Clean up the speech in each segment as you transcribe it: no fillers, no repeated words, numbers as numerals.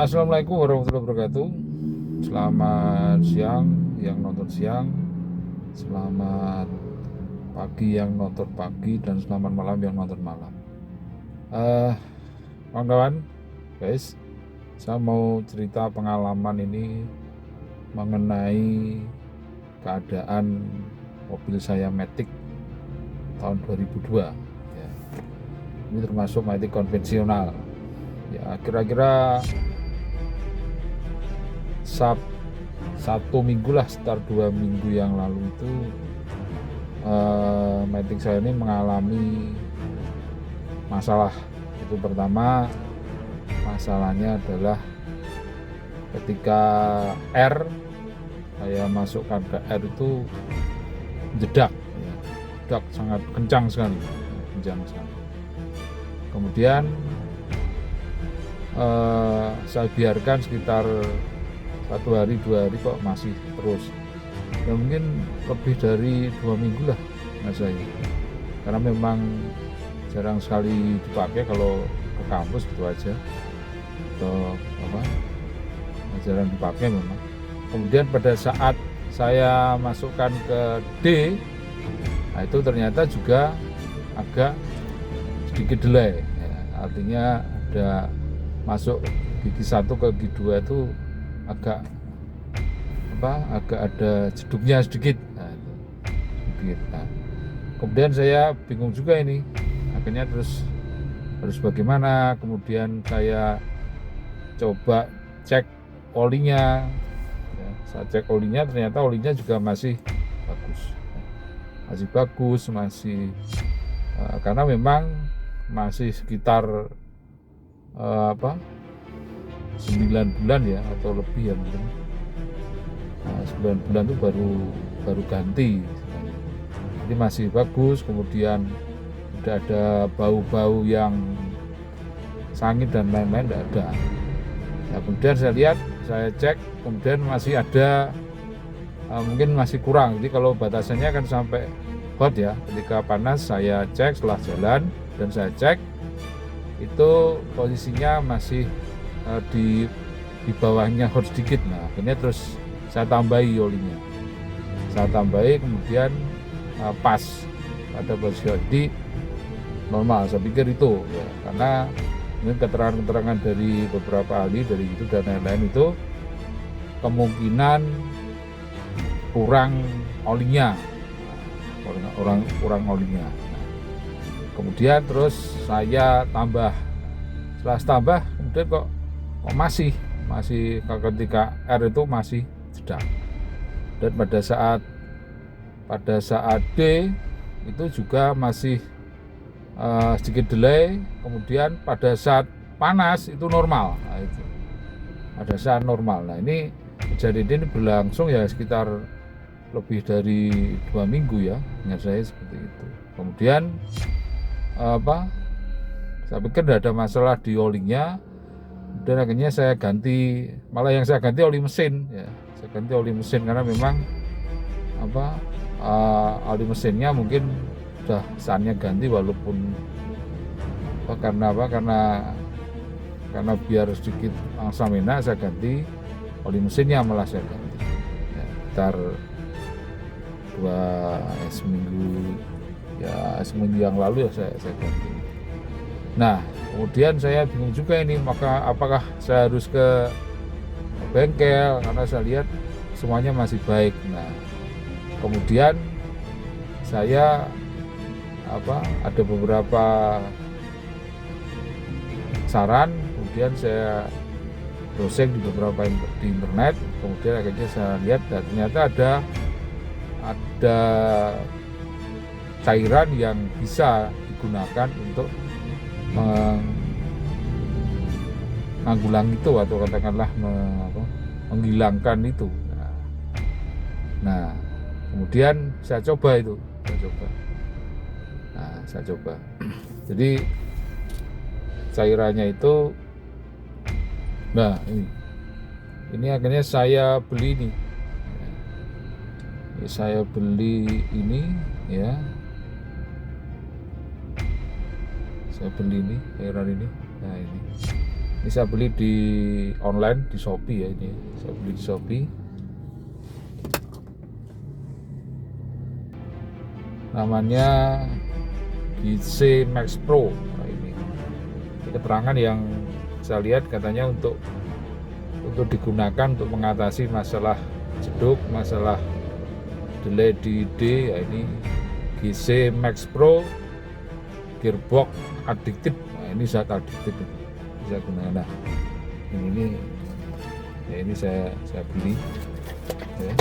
Assalamualaikum warahmatullahi wabarakatuh. Selamat siang yang nonton siang, selamat pagi yang nonton pagi, dan selamat malam yang nonton malam. Kawan-kawan, guys, saya mau cerita pengalaman ini mengenai keadaan mobil saya Matic tahun 2002 ya. Ini termasuk Matic konvensional ya, kira-kira satu minggu lah, sekitar 2 minggu yang lalu itu Matic saya ini mengalami masalah. Itu pertama, masalahnya adalah ketika saya masukkan ke R itu jedak ya. Jedak sangat kencang sekali. Kemudian saya biarkan sekitar 1 hari 2 hari kok masih terus ya, mungkin lebih dari 2 minggu lah saya, karena memang jarang sekali dipakai kalau ke kampus gitu aja, atau jarang dipakai memang. Kemudian pada saat saya masukkan ke D, nah itu ternyata juga agak sedikit delay ya, artinya ada masuk gigi 1 ke gigi 2 itu agak ada jeduknya sedikit. Nah, kemudian saya bingung juga ini, akhirnya harus bagaimana. Kemudian saya coba cek olinya ya, saya cek olinya, ternyata olinya juga masih bagus, karena memang masih sekitar 9 bulan ya, atau lebih ya mungkin. 9 bulan itu baru ganti, jadi masih bagus. Kemudian tidak ada bau-bau yang sangit dan lain-lain, tidak ada. Nah, kemudian saya cek, kemudian masih ada mungkin masih kurang. Jadi kalau batasannya kan sampai hot ya, ketika panas saya cek setelah jalan dan saya cek itu posisinya masih di bawahnya hot sedikit. Nah, akhirnya terus saya tambahi olinya, kemudian pas pada posisi normal. Saya pikir itu ya, karena ini keterangan dari beberapa ahli dari itu dan lain-lain, itu kemungkinan kurang olinya. Kemudian terus saya tambah, setelah tambah kemudian kok masih ketika R itu masih jedak. Dan pada saat D itu juga masih sedikit delay. Kemudian pada saat panas itu normal. Nah, itu pada saat normal. Nah, ini kejadian ini berlangsung ya sekitar lebih dari 2 minggu ya, ingat saya seperti itu. Kemudian saya pikir tidak ada masalah di olinya, dan akhirnya saya ganti, malah yang saya ganti oli mesin ya. Saya ganti oli mesin karena memang oli mesinnya mungkin sudah saatnya ganti, walaupun karena biar sedikit langsam enak, saya ganti oli mesinnya, malah saya ganti ya, sekitar seminggu yang lalu ya saya ganti. Nah, kemudian saya bingung juga ini, maka apakah saya harus ke bengkel, karena saya lihat semuanya masih baik. Nah, kemudian saya ada beberapa saran, kemudian saya browsing di beberapa di internet, kemudian akhirnya saya lihat dan ternyata ada cairan yang bisa digunakan untuk menanggulangi itu, atau katakanlah menghilangkan itu. Nah, kemudian saya coba. Jadi cairannya itu, nah ini akhirnya saya beli nih. Saya beli ini ya. Saya beli ini cairan ini. Nah, ini Ini saya beli di online di Shopee ya, ini saya beli di Shopee. Namanya GC Max Pro. Nah, ini keterangan yang saya lihat katanya untuk digunakan untuk mengatasi masalah jeduk, masalah delay di D. Ya, ini GC Max Pro gearbox adiktif. Nah, ini zat adiktif ini bisa gunakan. Nah, ini ya, ini saya beli ya.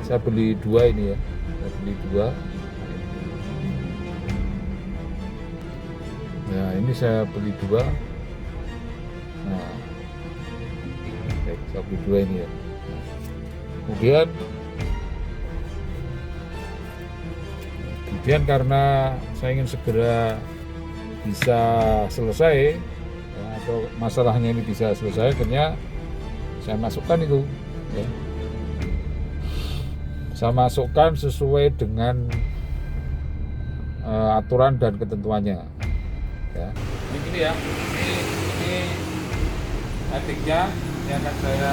Saya beli 2 ini ya, saya beli 2. Nah, ini saya beli 2. Nah, saya beli 2 ini ya. Kemudian karena saya ingin segera bisa selesai ya, atau masalahnya ini bisa selesai, akhirnya saya masukkan itu ya. Saya masukkan sesuai dengan aturan dan ketentuannya ya. Ini gini ya, ini adiknya yang akan saya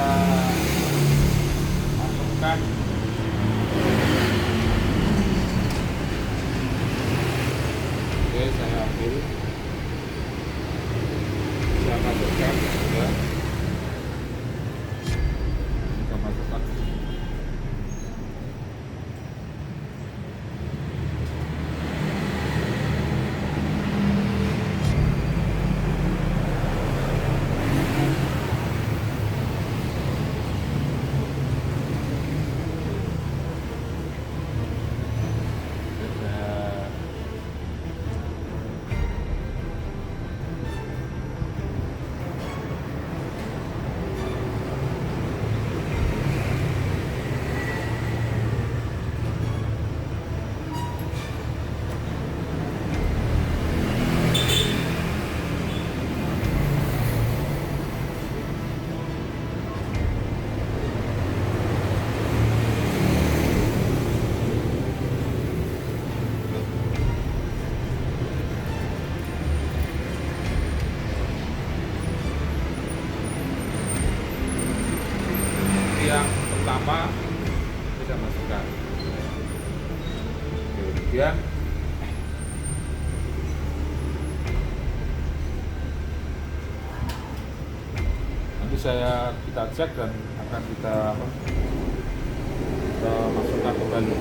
masukkan. Oke, saya ambil, saya masukkan ya. Kita masukkan. Yang pertama kita masukkan, kemudian nanti kita cek dan akan kita masukkan kembali.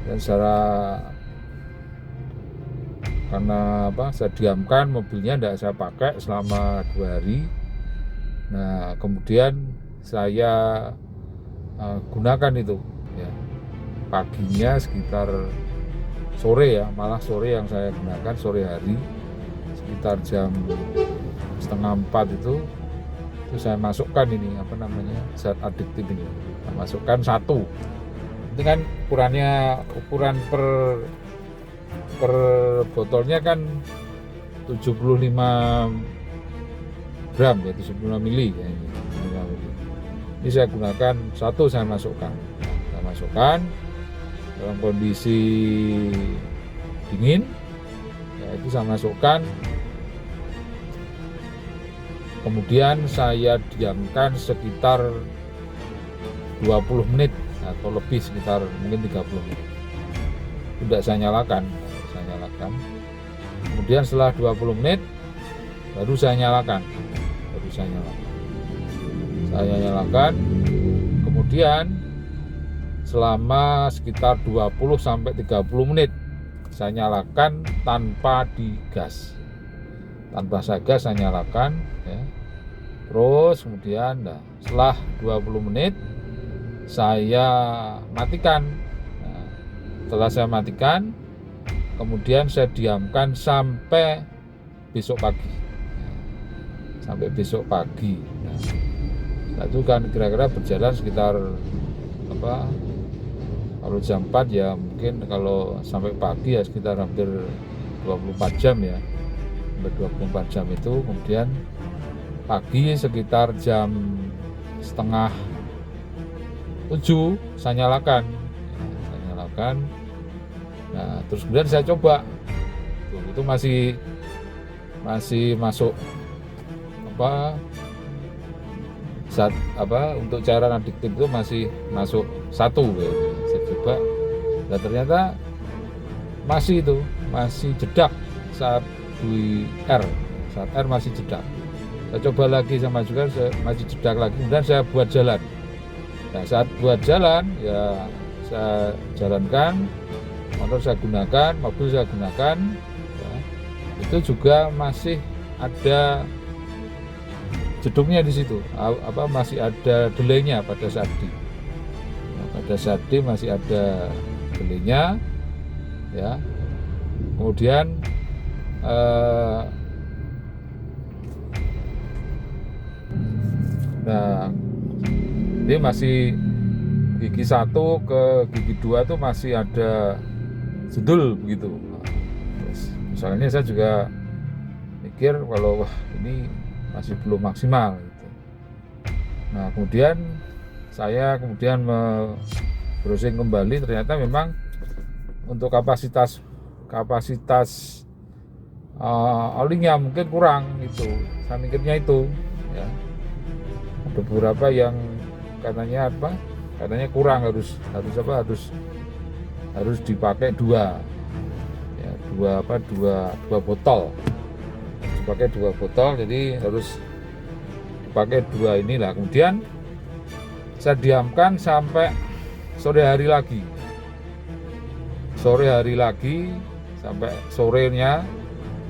Dan karena saya diamkan mobilnya, tidak saya pakai selama 2 hari. Nah, kemudian saya gunakan itu ya, paginya sekitar sore ya, malah sore yang saya gunakan, sore hari sekitar jam 3:30 itu saya masukkan ini zat adiktif ini. Saya masukkan 1. Itu kan ukuran per botolnya kan 75 gram ya, 75 mili ya, ini 75 mili. Ini saya gunakan 1, saya masukkan dalam kondisi dingin ya, itu saya masukkan, kemudian saya diamkan sekitar 20 menit atau lebih, sekitar mungkin 30 menit. Tidak saya nyalakan. Kemudian setelah 20 menit baru saya nyalakan. Saya nyalakan. Kemudian selama sekitar 20 sampai 30 menit saya nyalakan tanpa digas. Tanpa saya gas, saya nyalakan ya. Terus kemudian setelah 20 menit saya matikan. Nah, setelah saya matikan, kemudian saya diamkan sampai besok pagi. Nah, itu kan kira-kira berjalan sekitar kalau jam 4 ya mungkin, kalau sampai pagi ya sekitar hampir 24 jam ya. Sampai 24 jam itu. Kemudian pagi sekitar jam 6:30 saya nyalakan. gunakan. Nah, terus kemudian saya coba, itu masih masuk untuk cairan adiktif itu masih masuk 1 ya. Saya coba, dan ternyata masih jedak saat saat R masih jedak. Saya coba lagi sama juga, masih jedak lagi, kemudian saya buat jalan. Nah, saat buat jalan ya saya jalankan, motor saya gunakan, mobil saya gunakan ya, itu juga masih ada jeduknya di situ, masih ada delaynya pada saat pada saat masih ada delaynya ya. Kemudian nah ini masih gigi 1 ke gigi 2 tuh masih ada judul begitu. Terus misalnya saya juga mikir kalau ini masih belum maksimal gitu. Nah, kemudian saya browsing kembali, ternyata memang untuk kapasitas olingnya mungkin kurang itu. Saya mikirnya itu ya. Ada beberapa yang katanya kurang, harus dipakai dua botol. Dipakai 2 botol, jadi harus dipakai 2 inilah. Kemudian saya diamkan sampai sore hari lagi sampai sorenya,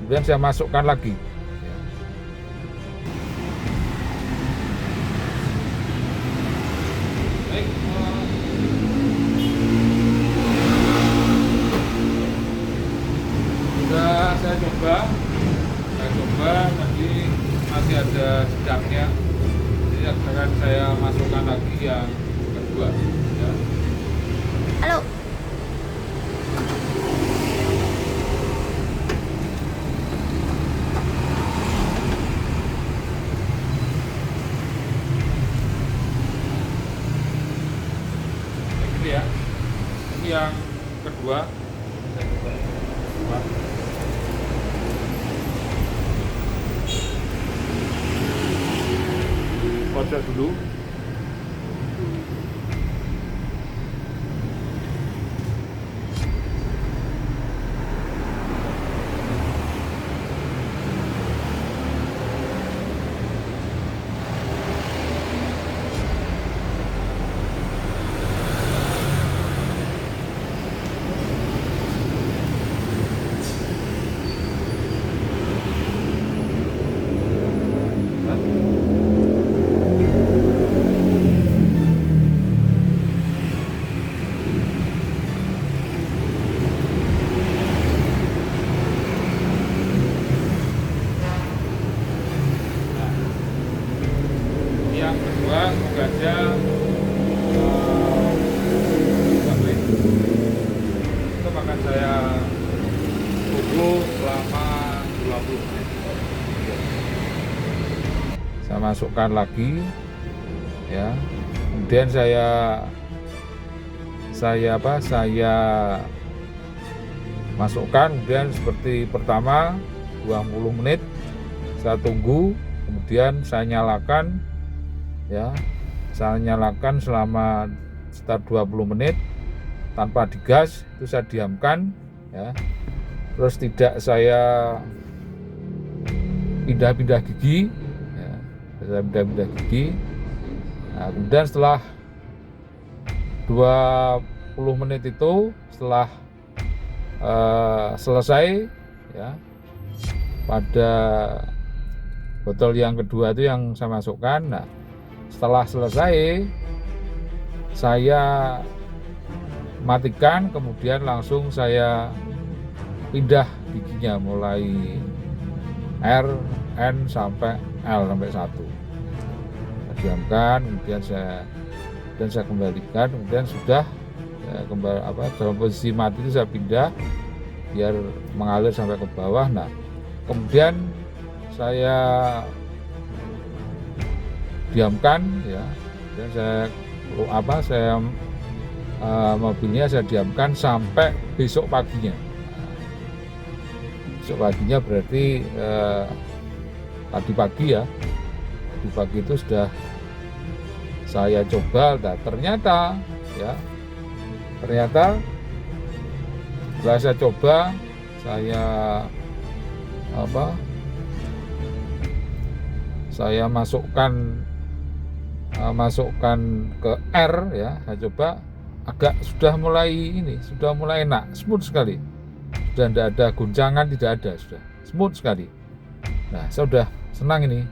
kemudian saya masukkan lagi. Sudah saya coba tadi masih ada jedaknya, jadi akan saya masukkan lagi yang kedua ya. Halo. Ini ya, ini yang kedua. Saya coba. Kocok dulu. Yang kedua gajah itu akan saya tunggu selama 20 menit. Saya masukkan lagi ya, kemudian saya masukkan, kemudian seperti pertama 20 menit saya tunggu, kemudian saya nyalakan ya, saya nyalakan selama sekitar 20 menit tanpa digas, itu saya diamkan ya. Terus tidak saya pindah-pindah gigi ya, nah, kemudian setelah 20 menit itu, setelah selesai ya, pada botol yang kedua itu yang saya masukkan. Nah, setelah selesai saya matikan, kemudian langsung saya pindah giginya mulai R, N sampai L sampai 1. Saya diamkan, kemudian saya kembalikan, kemudian sudah kembali dalam posisi mati itu saya pindah biar mengalir sampai ke bawah. Nah, kemudian saya diamkan ya, dan saya mobilnya saya diamkan sampai besok paginya. Besok paginya berarti tadi pagi ya. Tadi pagi itu sudah saya coba. Nah, ternyata setelah saya coba, saya masukkan ke R ya, saya coba agak sudah mulai enak, smooth sekali, sudah tidak ada guncangan, tidak ada, sudah smooth sekali. Nah, saya sudah senang jadi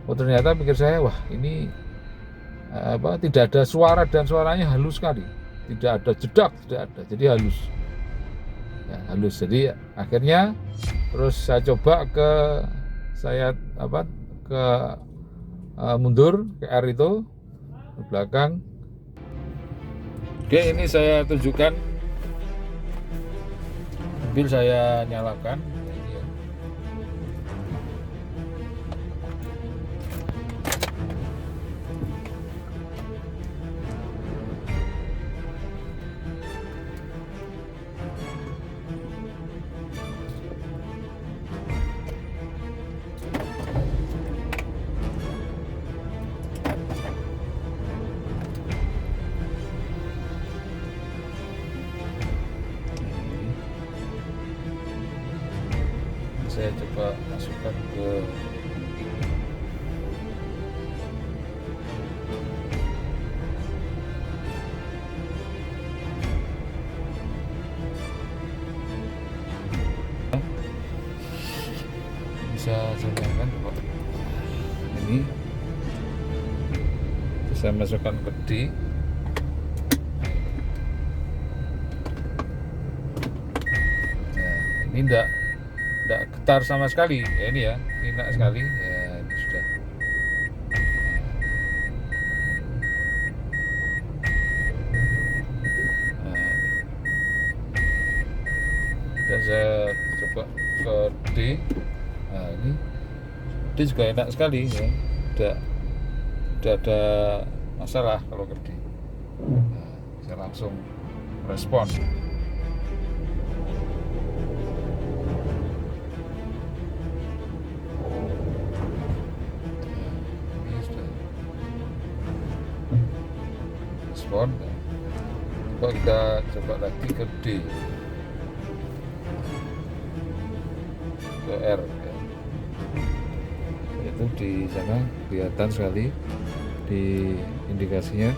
ternyata pikir saya, wah ini tidak ada suara dan suaranya halus sekali, tidak ada jedak, tidak ada, jadi halus ya, jadi akhirnya terus saya coba mundur ke R itu ke belakang. Oke, ini saya tunjukkan, mobil saya nyalakan. Ini ya. Saya coba masukkan ke bisa saya nyalakan coba. Ini saya masukkan ke D. Nah, ini enggak getar sama sekali ya, ini ya, enak sekali ya, ini sudah. Nah, dan saya coba ke D. Nah, ini D juga enak sekali ya, tidak ada masalah kalau ke D. Nah, saya langsung respon. Coba kita coba lagi ke D, ke R ya. Itu di sana kelihatan sekali di indikasinya.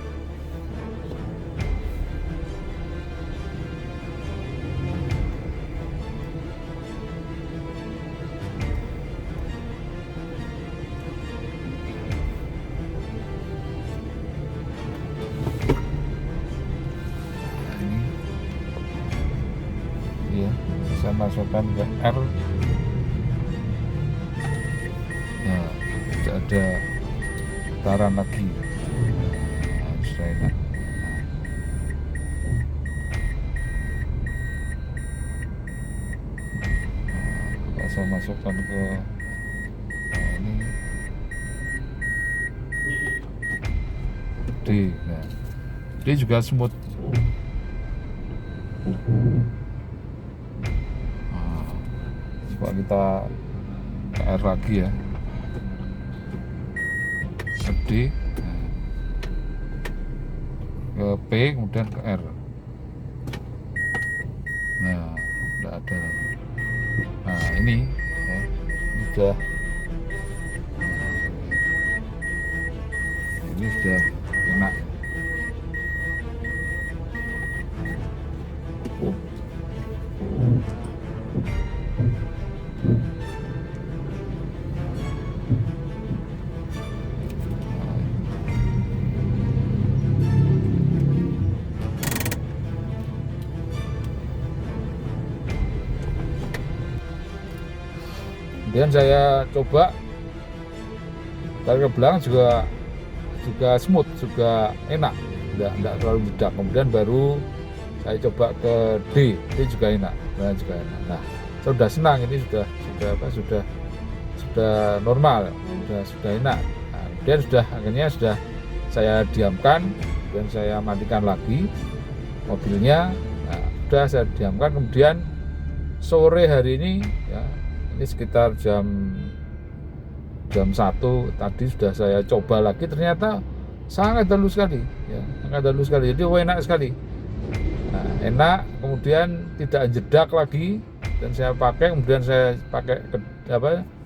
Saya masukkan ke R. Nah, tidak ada getaran lagi. Nah, sudah enak. Nah, saya masukkan ke ini D. Nah, D juga smooth. Coba kita ke R lagi ya, ke D, ke P, kemudian ke R. Nah, tidak ada lagi. Nah, ini sudah, ini sudah enak. Kemudian saya coba tarik ke belakang juga smooth, juga enak, tidak terlalu jedak. Kemudian baru saya coba ke D juga enak, juga enak. Nah, saya sudah senang, ini sudah normal, sudah enak. Nah, kemudian akhirnya sudah saya diamkan. kemudian saya matikan lagi mobilnya. Nah, sudah saya diamkan. Kemudian sore hari ini ya, ini sekitar jam 1 tadi sudah saya coba lagi, ternyata sangat halus sekali ya, sangat halus sekali. Jadi enak sekali. Nah, enak, kemudian tidak jedak lagi, dan saya pakai, kemudian saya pakai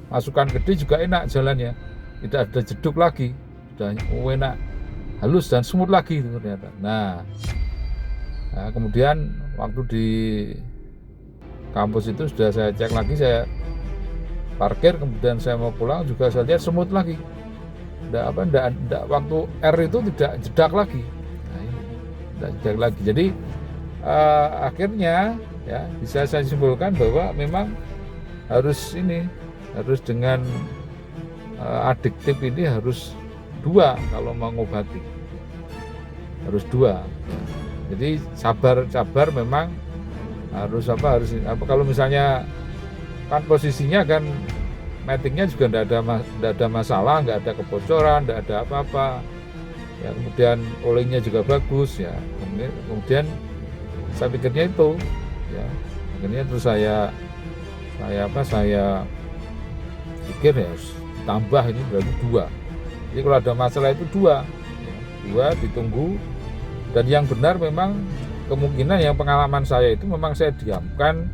masukkan gede juga enak jalannya, tidak ada jeduk lagi, sudah enak, halus dan smooth lagi ternyata. Nah, kemudian waktu di kampus itu sudah saya cek lagi, saya parkir, kemudian saya mau pulang juga saya lihat smooth lagi, enggak, waktu R itu tidak jedak lagi. Nah, ini tidak jedak lagi. Jadi akhirnya ya bisa saya simpulkan bahwa memang harus dengan adiktif ini harus 2 kalau mau ngobati, harus 2. Jadi sabar memang harus kalau misalnya kan posisinya kan matingnya juga tidak ada masalah, nggak ada kebocoran, nggak ada apa-apa ya, kemudian olingnya juga bagus ya, kemudian saya pikirnya itu ya, akhirnya terus saya pikir ya harus tambah, ini berarti 2. Jadi kalau ada masalah itu 2 ya, 2 ditunggu. Dan yang benar memang kemungkinan yang pengalaman saya itu memang saya diamkan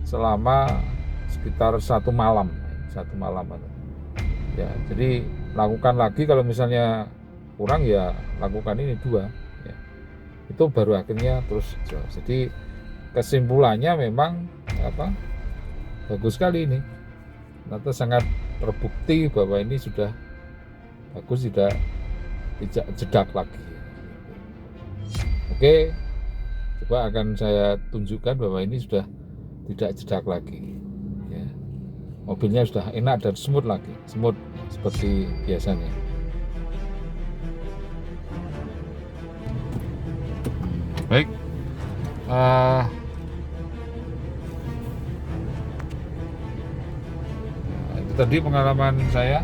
selama sekitar 1 malam ya. Jadi lakukan lagi, kalau misalnya kurang ya lakukan ini 2 ya. Itu baru akhirnya terus. Jadi kesimpulannya memang bagus sekali ini, ternyata sangat terbukti bahwa ini sudah bagus, tidak jedak lagi. Oke, coba akan saya tunjukkan bahwa ini sudah tidak jedak lagi ya. Mobilnya sudah enak dan smooth lagi, smooth seperti biasanya. Baik, itu tadi pengalaman saya.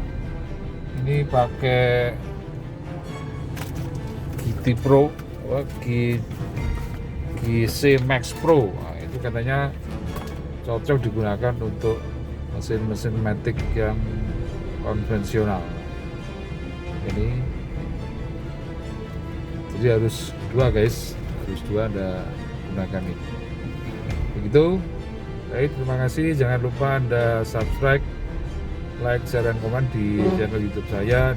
Ini pakai GT Pro, GC Max Pro. Nah, itu katanya cocok digunakan untuk mesin-mesin matic yang konvensional. Jadi harus 2 guys, harus 2 Anda gunakan ini. Begitu. Baik, terima kasih. Jangan lupa Anda subscribe, like, share, dan komen di channel YouTube saya.